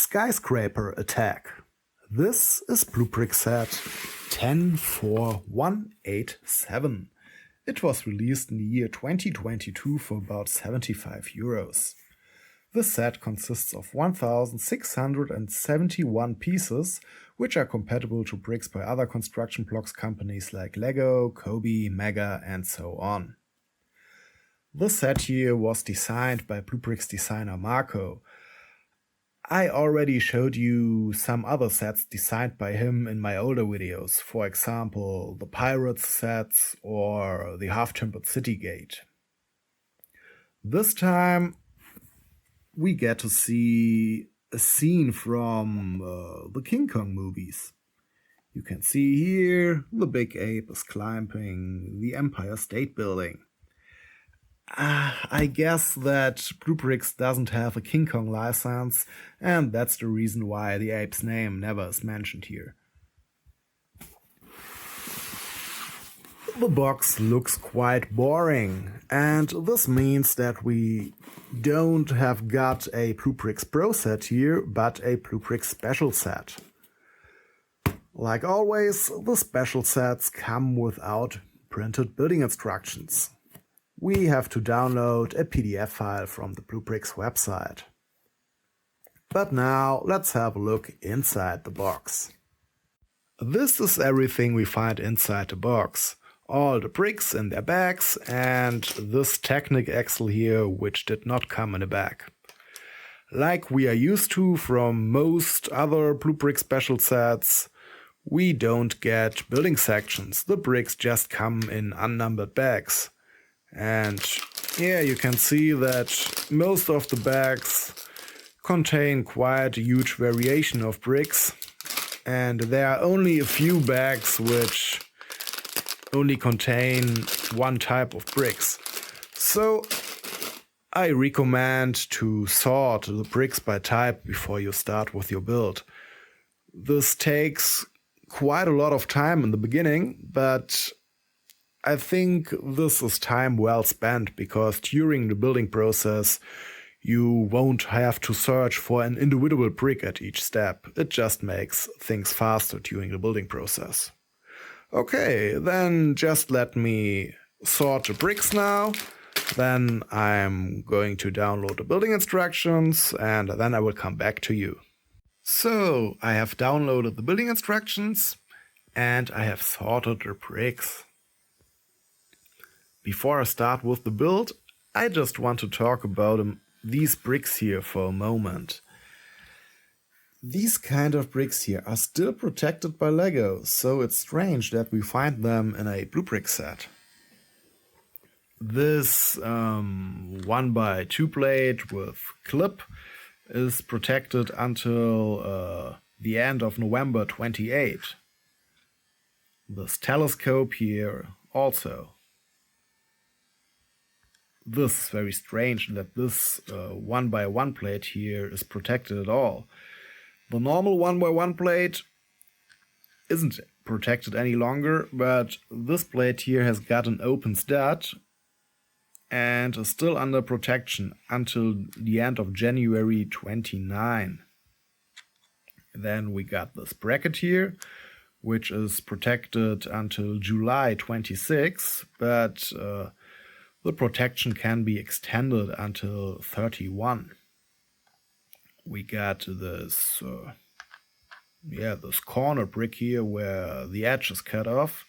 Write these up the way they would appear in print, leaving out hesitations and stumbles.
Skyscraper attack. This is BlueBrixx set 104187. It was released in the year 2022 for about €75. This set consists of 1671 pieces, which are compatible to bricks by other construction blocks companies like Lego, Kobe, Mega, and so on. This set here was designed by BlueBrixx designer Marco. I already showed you some other sets designed by him in my older videos, for example the Pirates sets or the half-timbered city gate. This time we get to see a scene from the King Kong movies. You can see here the big ape is climbing the Empire State Building. I guess that BlueBrixx doesn't have a King Kong license, and that's the reason why the ape's name never is mentioned here. The box looks quite boring, and this means that we don't have got a BlueBrixx Pro set here, but a BlueBrixx Special set. Like always, the special sets come without printed building instructions. We have to download a PDF file from the BlueBrixx website. But now let's have a look inside the box. This is everything we find inside the box. All the bricks in their bags and this Technic axle here, which did not come in a bag. Like we are used to from most other BlueBrixx special sets, we don't get building sections. The bricks just come in unnumbered bags. And yeah, you can see that most of the bags contain quite a huge variation of bricks, and there are only a few bags which only contain one type of bricks. So I recommend to sort the bricks by type before you start with your build. This takes quite a lot of time in the beginning, but I think this is time well spent, because during the building process you won't have to search for an individual brick at each step. It just makes things faster during the building process. Okay, then just let me sort the bricks now. Then I'm going to download the building instructions and then I will come back to you. So I have downloaded the building instructions and I have sorted the bricks. Before I start with the build, I just want to talk about these bricks here for a moment. These kind of bricks here are still protected by Lego, so it's strange that we find them in a BlueBrixx set. This 1x2 plate with clip is protected until the end of November 28. This telescope here also. This is very strange that this 1x1 plate here is protected at all. The normal 1x1 plate isn't protected any longer, but this plate here has got an open stud and is still under protection until the end of January 29. Then we got this bracket here, which is protected until July 26, but the protection can be extended until 31. We got this this corner brick here where the edge is cut off.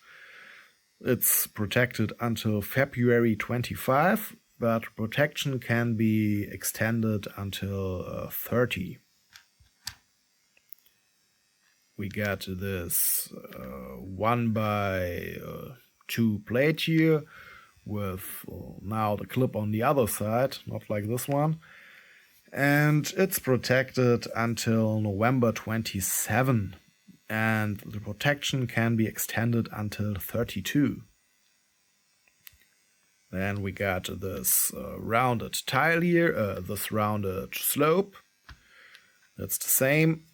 It's protected until February 25, but protection can be extended until 30. We got this 1x2 plate here with now the clip on the other side, not like this one. And it's protected until November 27. And the protection can be extended until 32. Then we got this rounded tile here, this rounded slope. That's the same.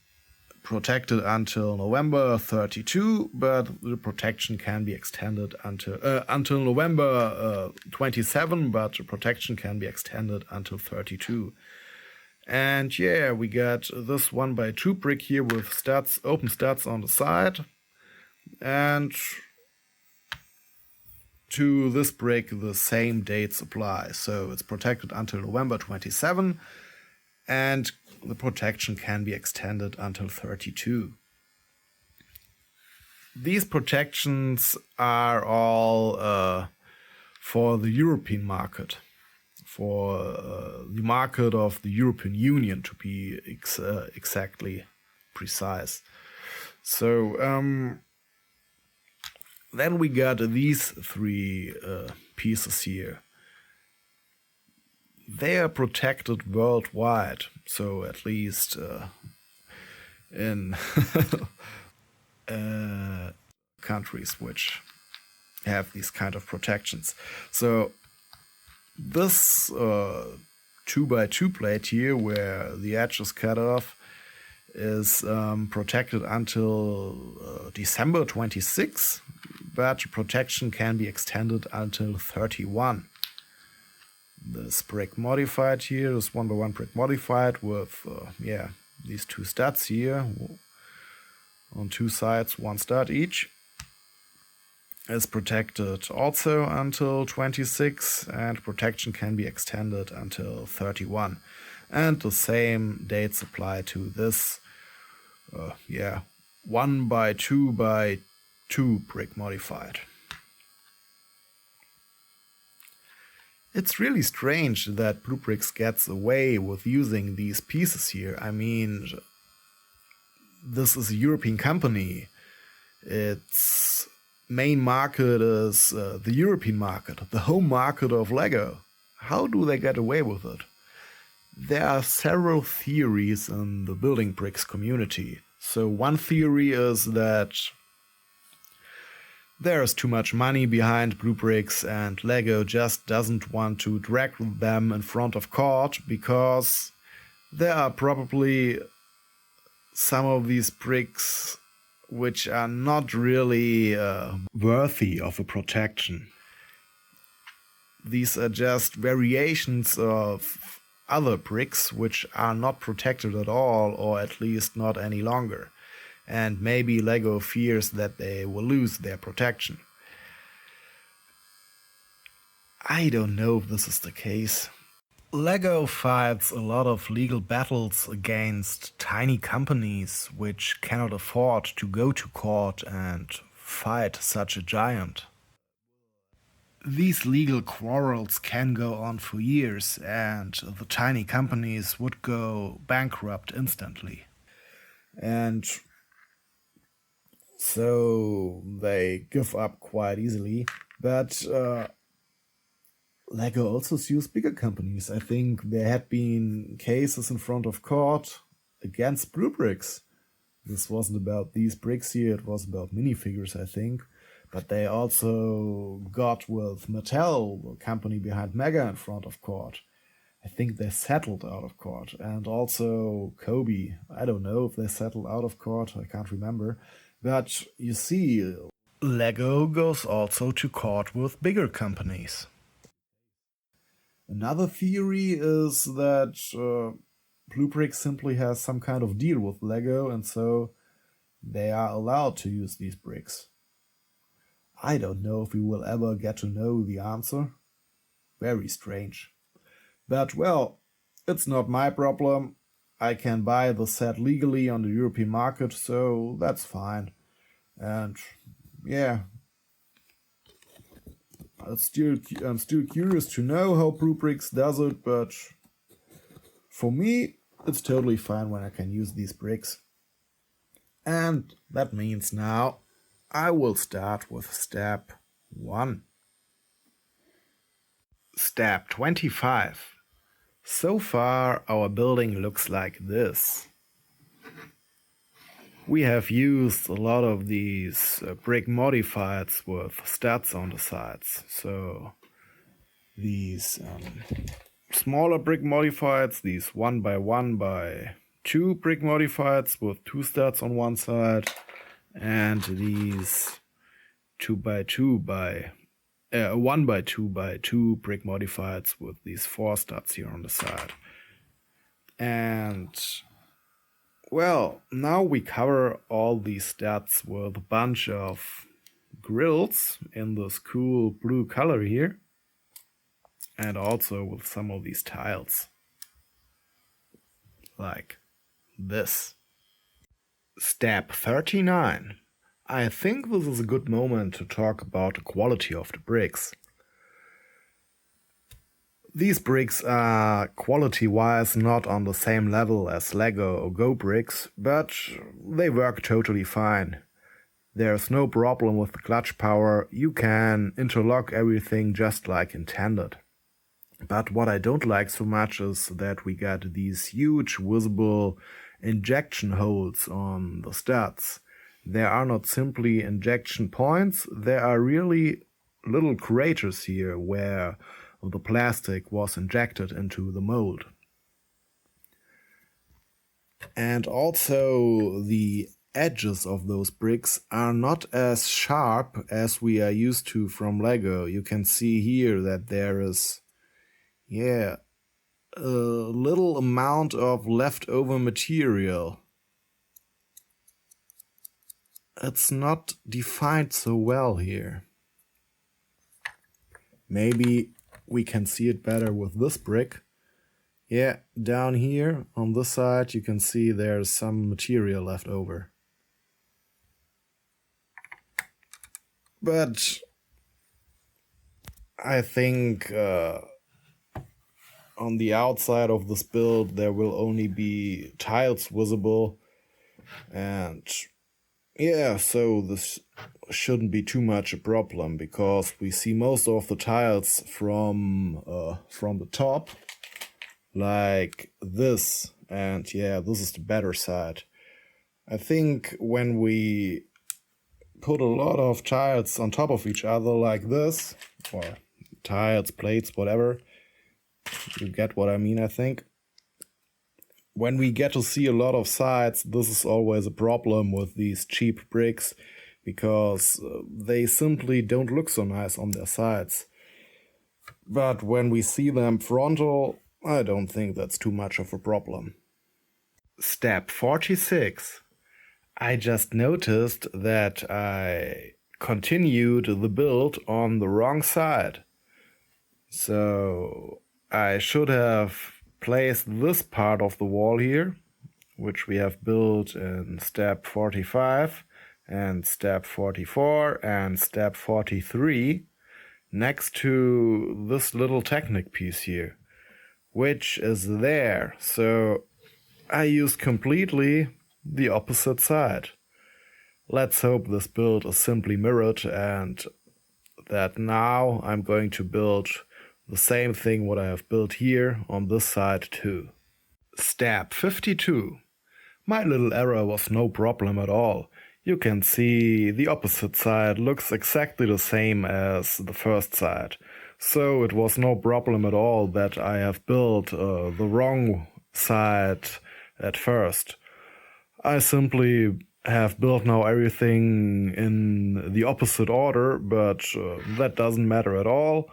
Protected until November 32, but the protection can be extended until November 27, but the protection can be extended until 32. And yeah, we got this 1x2 brick here with studs, open studs on the side. And to this brick, the same dates apply. So it's protected until November 27, and the protection can be extended until 32. These protections are all for the European market, for the market of the European Union, to be exactly precise. So then we got these three pieces here. They are protected worldwide, so at least in countries which have these kind of protections. So this 2x2 plate here, where the edge is cut off, is protected until December 26, but protection can be extended until 31. This brick modified here is 1x1 brick modified with these two studs here on two sides, one stud each. Is protected also until 26, and protection can be extended until 31. And the same dates apply to this 1x2x2 brick modified. It's really strange that BlueBrixx gets away with using these pieces here. I mean, this is a European company. Its main market is the European market, the home market of Lego. How do they get away with it? There are several theories in the building bricks community. So one theory is that there is too much money behind BlueBrixx and Lego just doesn't want to drag them in front of court, because there are probably some of these bricks which are not really worthy of a protection. These are just variations of other bricks which are not protected at all, or at least not any longer. And maybe Lego fears that they will lose their protection. I don't know if this is the case. Lego fights a lot of legal battles against tiny companies which cannot afford to go to court and fight such a giant. These legal quarrels can go on for years, and the tiny companies would go bankrupt instantly. And so they give up quite easily. But Lego also sues bigger companies. I think there had been cases in front of court against BlueBrixx. This wasn't about these bricks here, it was about minifigures, I think. But they also got with Mattel, the company behind Mega, in front of court. I think they settled out of court. And also Kobe. I don't know if they settled out of court, I can't remember. But you see, Lego goes also to court with bigger companies. Another theory is that BlueBrixx simply has some kind of deal with Lego, and so they are allowed to use these bricks. I don't know if we will ever get to know the answer. Very strange. But well, it's not my problem. I can buy the set legally on the European market, so that's fine. And yeah, I'm still curious to know how BlueBrixx does it, but for me, it's totally fine when I can use these bricks. And that means now I will start with step 1. Step 25. So far, our building looks like this. We have used a lot of these brick modifieds with studs on the sides. So these smaller brick modifieds, these 1x1x2 brick modifieds with 2 studs on one side, and these 1x2x2 brick modifieds with these 4 studs here on the side. And well, now we cover all these stats with a bunch of grills in this cool blue color here, and also with some of these tiles, like this. Step 39. I think this is a good moment to talk about the quality of the bricks. These bricks are quality-wise not on the same level as Lego or BlueBrixx, but they work totally fine. There's no problem with the clutch power, you can interlock everything just like intended. But what I don't like so much is that we got these huge visible injection holes on the studs. There are not simply injection points, there are really little craters here where the plastic was injected into the mold. And also the edges of those bricks are not as sharp as we are used to from Lego. You can see here that there is, a little amount of leftover material. It's not defined so well here. Maybe we can see it better with this brick. Yeah, down here on this side you can see there's some material left over. But I think on the outside of this build there will only be tiles visible, and yeah, so this shouldn't be too much a problem because we see most of the tiles from the top, like this, and yeah, this is the better side. I think when we put a lot of tiles on top of each other like this, or tiles, plates, whatever, you get what I mean, I think. When we get to see a lot of sides, this is always a problem with these cheap bricks, because they simply don't look so nice on their sides. But when we see them frontal, I don't think that's too much of a problem. Step 46. I just noticed that I continued the build on the wrong side. So I should have placed this part of the wall here, which we have built in step 45 and step 44 and step 43, next to this little Technic piece here, which is there. So I used completely the opposite side. Let's hope this build is simply mirrored and that now I'm going to build the same thing what I have built here on this side too. Step 52. My little error was no problem at all. You can see the opposite side looks exactly the same as the first side. So it was no problem at all that I have built the wrong side at first. I simply have built now everything in the opposite order, but that doesn't matter at all.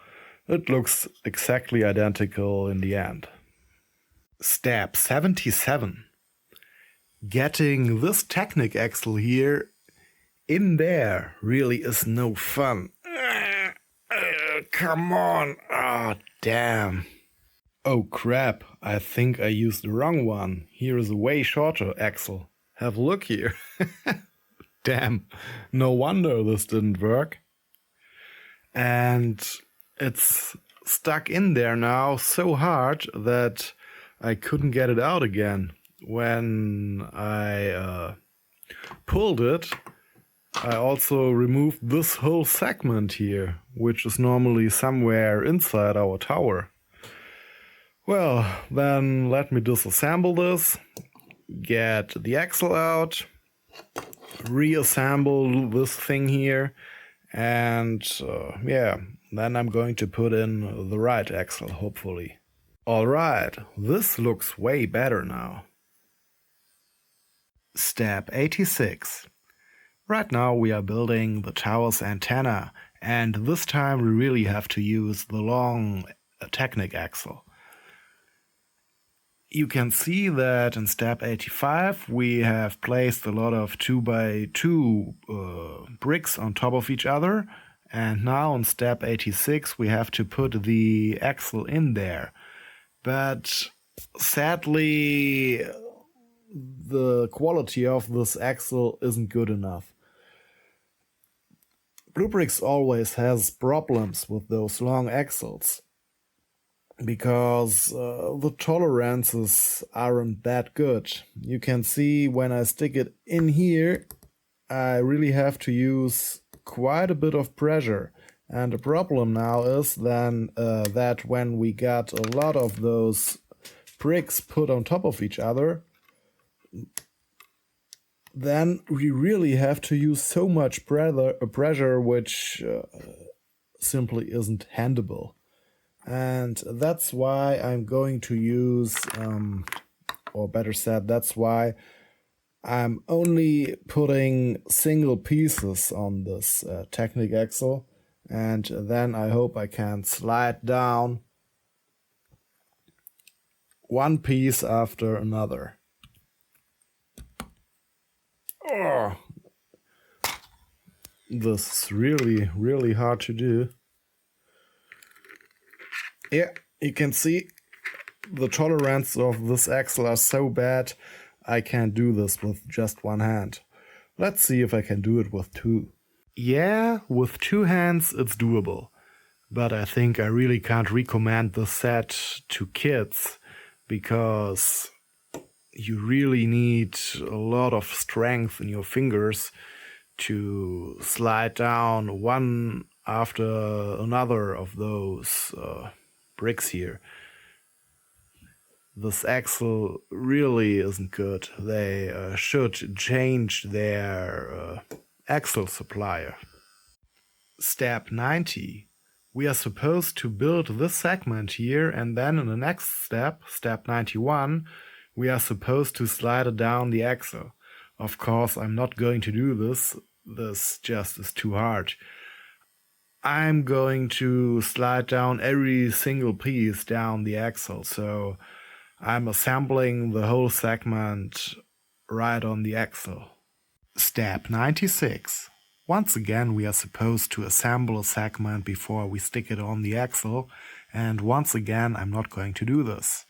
It looks exactly identical in the end. Step 77. Getting this Technic axle here in there really is no fun. Come on. Oh, damn. Oh crap, I think I used the wrong one. Here is a way shorter axle. Have a look here. Damn, no wonder this didn't work. And it's stuck in there now so hard that I couldn't get it out again. When I pulled it, I also removed this whole segment here, which is normally somewhere inside our tower. Well, then let me disassemble this, get the axle out, reassemble this thing here, and then I'm going to put in the right axle, hopefully. Alright, this looks way better now. Step 86. Right now we are building the tower's antenna, and this time we really have to use the long Technic axle. You can see that in step 85 we have placed a lot of 2x2 bricks on top of each other, and now in step 86 we have to put the axle in there. But sadly the quality of this axle isn't good enough. BlueBrixx always has problems with those long axles, because the tolerances aren't that good. You can see when I stick it in here, I really have to use quite a bit of pressure. And the problem now is then that when we got a lot of those bricks put on top of each other, then we really have to use so much pressure which simply isn't handleable. And that's why I'm going to use, or better said, that's why I'm only putting single pieces on this Technic axle, and then I hope I can slide down one piece after another. Oh, this is really hard to do. Yeah, you can see the tolerance of this axle are so bad, I can't do this with just one hand. Let's see if I can do it with two. Yeah, with two hands it's doable, but I think I really can't recommend this set to kids, because you really need a lot of strength in your fingers to slide down one after another of those bricks here. This axle really isn't good. They should change their axle supplier. Step 90. We are supposed to build this segment here, and then in the next step, step 91, we are supposed to slide it down the axle. Of course, I'm not going to do this. This just is too hard. I'm going to slide down every single piece down the axle, so I'm assembling the whole segment right on the axle. Step 96. Once again, we are supposed to assemble a segment before we stick it on the axle, and once again, I'm not going to do this.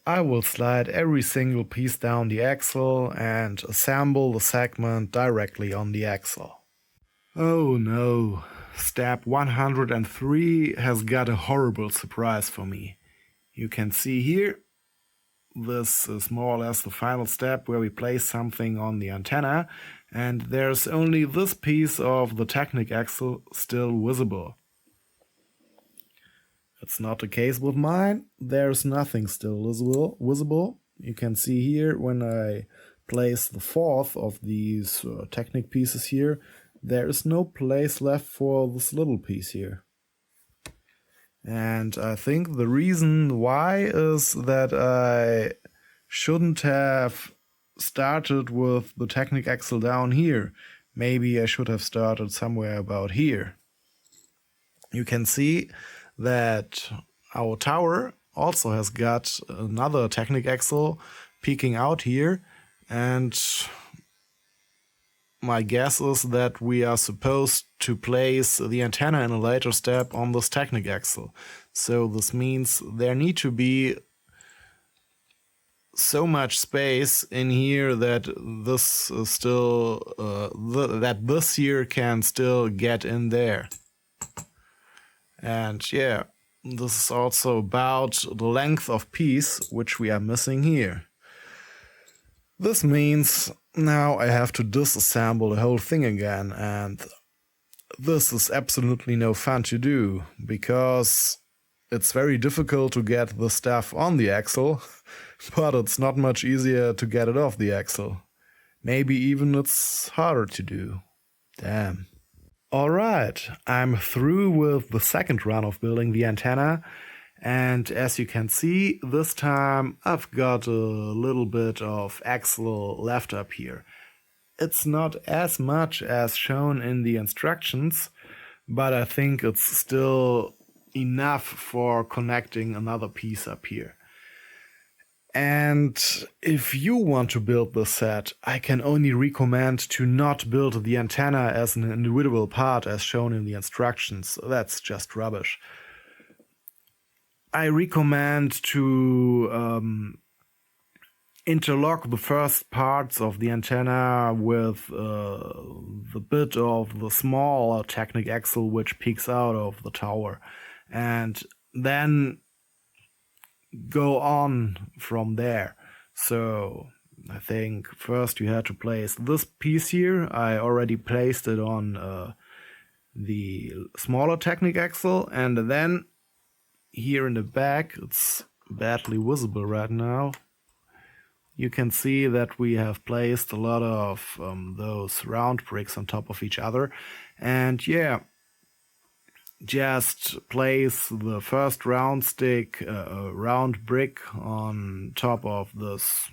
I will slide every single piece down the axle and assemble the segment directly on the axle. Oh no, step 103 has got a horrible surprise for me. You can see here, this is more or less the final step where we place something on the antenna, and there's only this piece of the Technic axle still visible. It's not the case with mine. There's nothing still visible. You can see here when I place the fourth of these Technic pieces here, there is no place left for this little piece here. And I think the reason why is that I shouldn't have started with the Technic axle down here. Maybe I should have started somewhere about here. You can see that our tower also has got another Technic axle peeking out here, and my guess is that we are supposed to place the antenna in a later step on this Technic axle. So this means there need to be so much space in here that this is still that this here can still get in there. And yeah, this is also about the length of piece which we are missing here. This means now I have to disassemble the whole thing again, and this is absolutely no fun to do, because it's very difficult to get the stuff on the axle, but it's not much easier to get it off the axle. Maybe even it's harder to do. Damn. Alright, I'm through with the second run of building the antenna, and as you can see, this time I've got a little bit of axle left up here. It's not as much as shown in the instructions, but I think it's still enough for connecting another piece up here. And if you want to build this set, I can only recommend to not build the antenna as an individual part as shown in the instructions. That's just rubbish. I recommend to interlock the first parts of the antenna with the bit of the small Technic axle which peeks out of the tower, and then go on from there. So I think first you had to place this piece here. I already placed it on the smaller Technic axle, and then here in the back, it's badly visible right now, you can see that we have placed a lot of those round bricks on top of each other. And yeah, just place the first round stick, round brick on top of this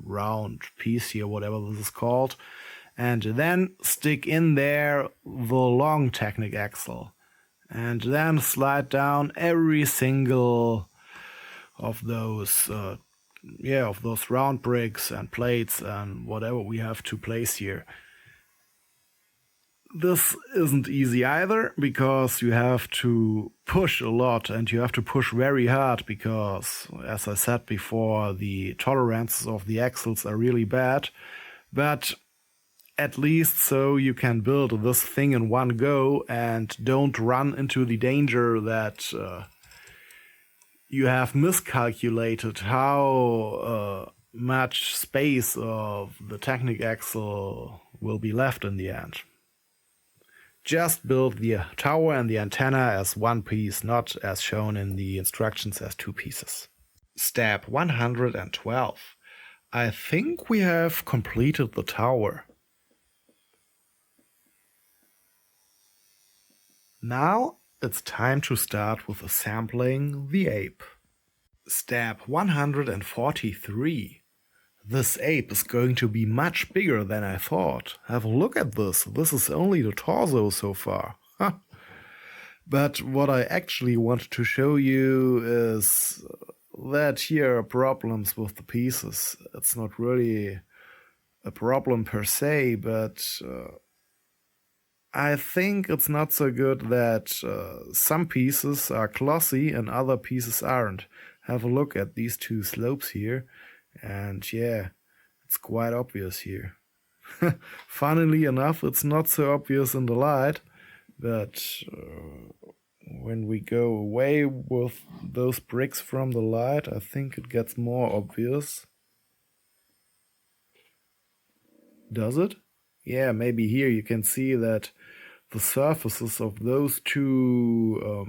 round piece here, whatever this is called, and then stick in there the long Technic axle, and then slide down every single of those of those round bricks and plates and whatever we have to place here. This isn't easy either, because you have to push a lot, and you have to push very hard because, as I said before, the tolerances of the axles are really bad. But at least so you can build this thing in one go and don't run into the danger that you have miscalculated how much space of the Technic axle will be left in the end. Just build the tower and the antenna as one piece, not as shown in the instructions as two pieces. Step 112. I think we have completed the tower. Now it's time to start with assembling the ape. Step 143. This ape is going to be much bigger than I thought. Have a look at this. This is only the torso so far. But what I actually want to show you is that here are problems with the pieces. It's not really a problem per se, but I think it's not so good that some pieces are glossy and other pieces aren't. Have a look at these two slopes here, and yeah, it's quite obvious here. Funnily enough, it's not so obvious in the light, but when we go away with those bricks from the light, I think it gets more obvious. Does it? Yeah, maybe here you can see that the surfaces of those two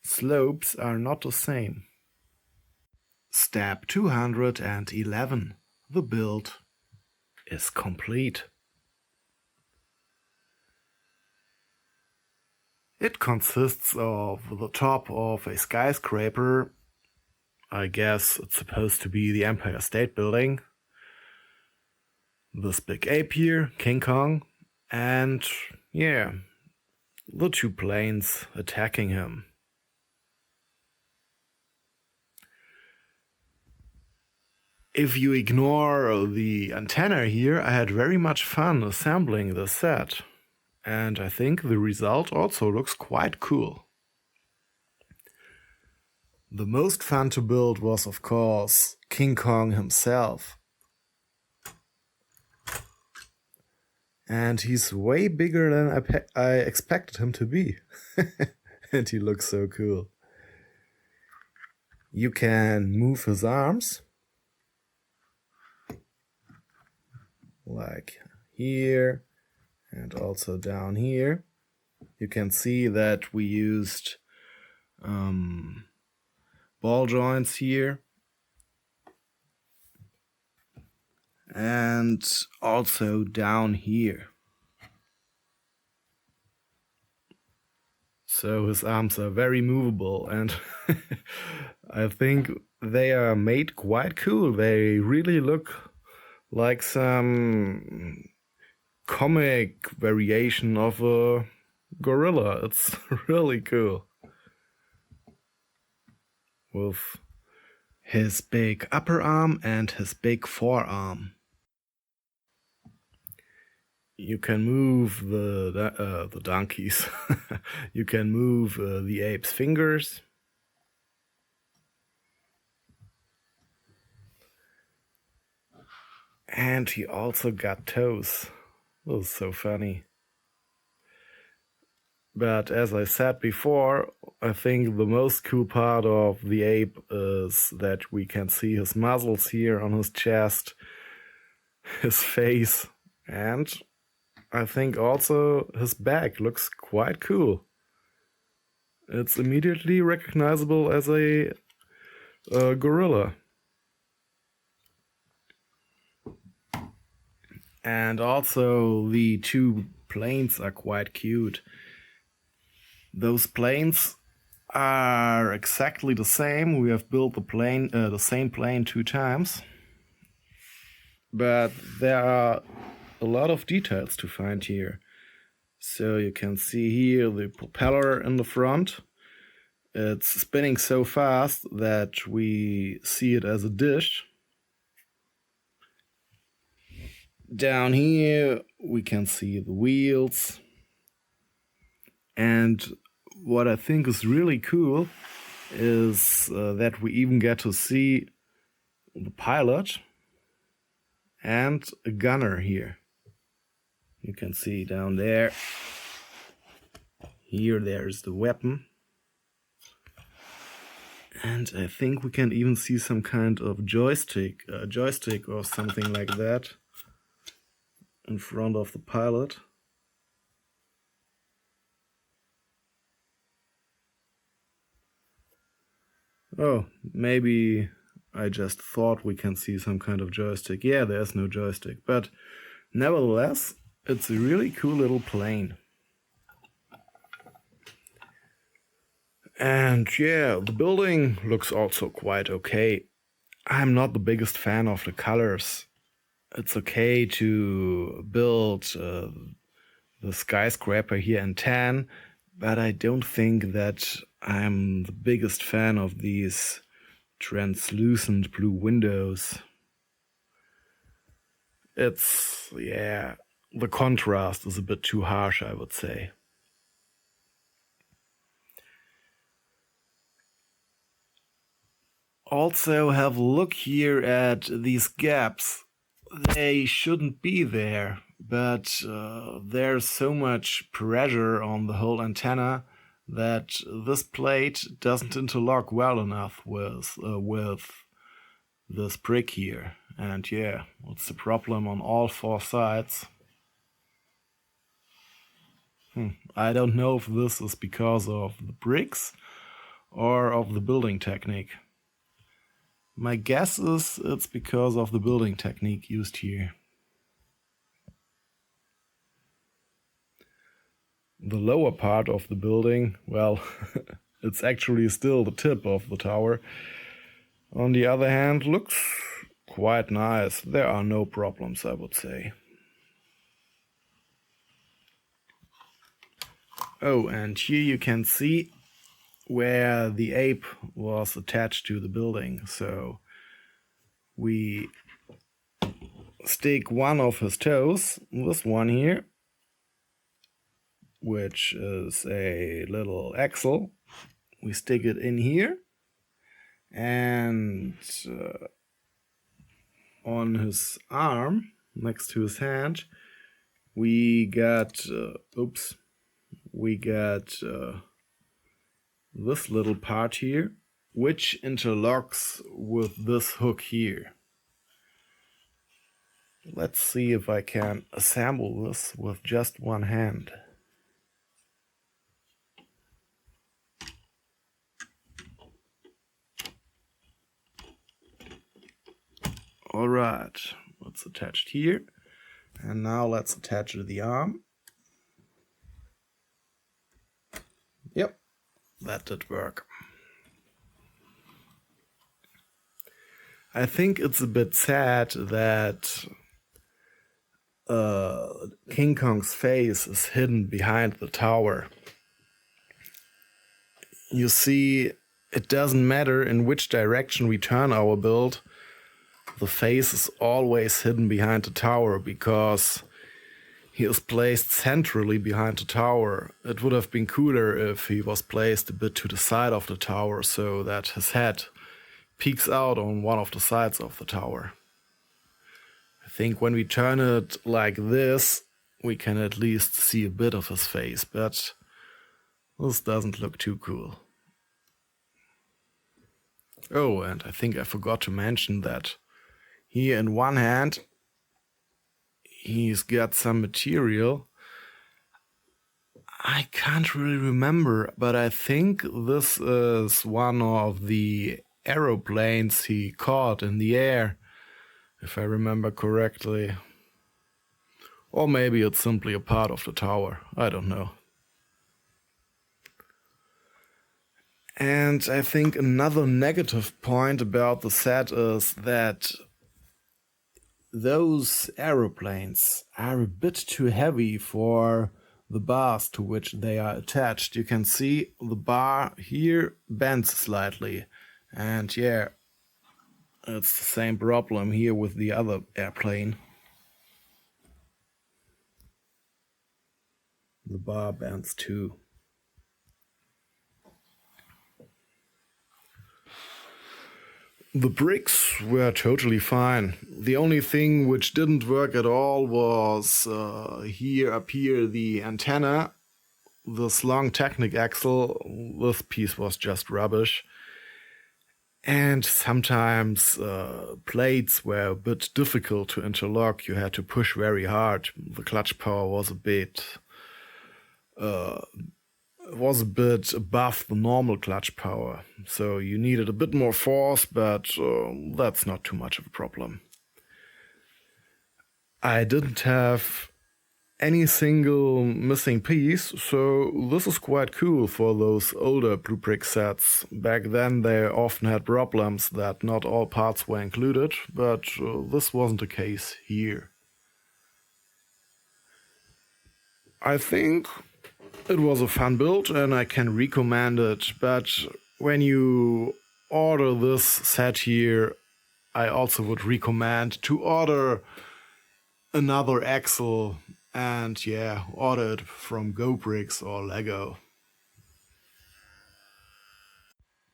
slopes are not the same. Step 211. The build is complete. It consists of the top of a skyscraper. I guess it's supposed to be the Empire State Building. This big ape here, King Kong, and yeah, the two planes attacking him. If you ignore the antenna here, I had very much fun assembling this set, and I think the result also looks quite cool. The most fun to build was, of course, King Kong himself. And he's way bigger than I expected him to be. And he looks so cool. You can move his arms, like here and also down here. You can see that we used ball joints here, and also down here. So his arms are very movable, and I think they are made quite cool. They really look like some comic variation of a gorilla. It's really cool. With his big upper arm and his big forearm. You can move the donkeys. You can move the ape's fingers. And he also got toes. This is so funny. But as I said before, I think the most cool part of the ape is that we can see his muscles here on his chest, his face, and I think also his back looks quite cool. It's immediately recognizable as a gorilla. And also the two planes are quite cute. Those planes are exactly the same. We have built the same plane 2 times. But there are a lot of details to find here. So you can see here the propeller in the front. It's spinning so fast that we see it as a dish. Down here we can see the wheels. And what I think is really cool is that we even get to see the pilot and a gunner here. You can see down there. Here there's the weapon. And I think we can even see some kind of joystick or something like that in front of the pilot. Oh, maybe I just thought we can see some kind of joystick. Yeah, there's no joystick, but nevertheless, it's a really cool little plane. And yeah, the building looks also quite okay. I'm not the biggest fan of the colors. It's okay to build the skyscraper here in tan, but I don't think that I'm the biggest fan of these translucent blue windows. It's, yeah, the contrast is a bit too harsh, I would say. Also have a look here at these gaps. They shouldn't be there, but there's so much pressure on the whole antenna that this plate doesn't interlock well enough with this brick here. And yeah, it's a problem on all 4 sides. I don't know if this is because of the bricks or of the building technique. My guess is it's because of the building technique used here. The lower part of the building, well, it's actually still the tip of the tower. On the other hand, looks quite nice. There are no problems, I would say. Oh, and here you can see where the ape was attached to the building. So we stick one of his toes, this one here, which is a little axle. We stick it in here, and on his arm, next to his hand, we got this little part here, which interlocks with this hook here. Let's see if I can assemble this with just one hand. Alright, it's attached here. And now let's attach the arm. Yep, that did work. I think it's a bit sad that King Kong's face is hidden behind the tower. You see, it doesn't matter in which direction we turn our build, the face is always hidden behind the tower because he is placed centrally behind the tower. It would have been cooler if he was placed a bit to the side of the tower so that his head peeks out on one of the sides of the tower. I think when we turn it like this, we can at least see a bit of his face, but this doesn't look too cool. Oh, and I think I forgot to mention that here in one hand he's got some material. I can't really remember, but I think this is one of the aeroplanes he caught in the air, if I remember correctly. Or maybe it's simply a part of the tower, I don't know. And I think another negative point about the set is that those aeroplanes are a bit too heavy for the bars to which they are attached. You can see the bar here bends slightly, and yeah, it's the same problem here with the other airplane. The bar bends too. The bricks were totally fine. The only thing which didn't work at all was up here the antenna, this long Technic axle. This piece was just rubbish. And sometimes plates were a bit difficult to interlock. You had to push very hard. The clutch power was a bit above the normal clutch power, so you needed a bit more force, but that's not too much of a problem. I didn't have any single missing piece, so this is quite cool for those older BlueBrixx sets. Back then they often had problems that not all parts were included, but this wasn't the case here. I think it was a fun build and I can recommend it, but when you order this set here, I also would recommend to order another axle and yeah, order it from BlueBrixx or Lego.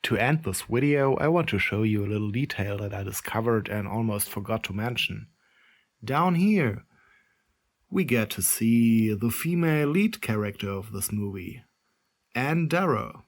To end this video, I want to show you a little detail that I discovered and almost forgot to mention. Down here, we get to see the female lead character of this movie, Anne Darrow.